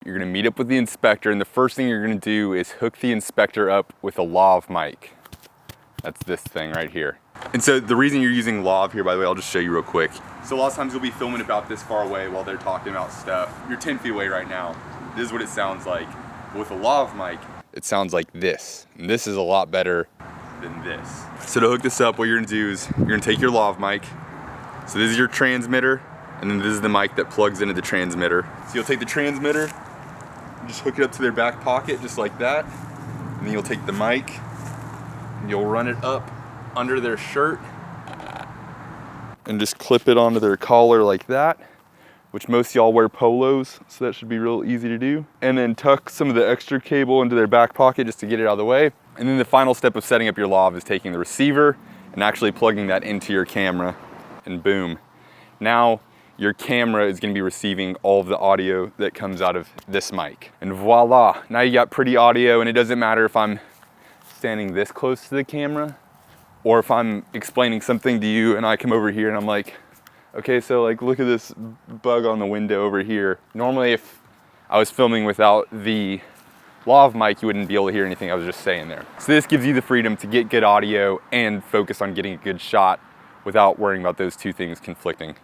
You're gonna meet up with the inspector, and the first thing you're gonna do is hook the inspector up with a Lav Mic. That's this thing right here. And so the reason you're using Lav here, by the way, I'll just show you real quick. So a lot of times you'll be filming about this far away while they're talking about stuff. You're 10 feet away right now. This is what it sounds like. With a Lav Mic, it sounds like this. And this is a lot better than this. So to hook this up, what you're gonna do is you're gonna take your Lav Mic. So this is your transmitter, and then this is the mic that plugs into the transmitter. So you'll take the transmitter, just hook it up to their back pocket, just like that. And then you'll take the mic, and you'll run it up under their shirt, and just clip it onto their collar like that, which most of y'all wear polos, so that should be real easy to do. And then tuck some of the extra cable into their back pocket just to get it out of the way. And then the final step of setting up your Lav is taking the receiver and actually plugging that into your camera, and boom. Now your camera is gonna be receiving all of the audio that comes out of this mic. And voila, now you got pretty audio, and it doesn't matter if I'm standing this close to the camera or if I'm explaining something to you and I come over here and I'm like, okay, so like look at this bug on the window over here. Normally if I was filming without the Lav Mic, you wouldn't be able to hear anything I was just saying there. So this gives you the freedom to get good audio and focus on getting a good shot without worrying about those two things conflicting.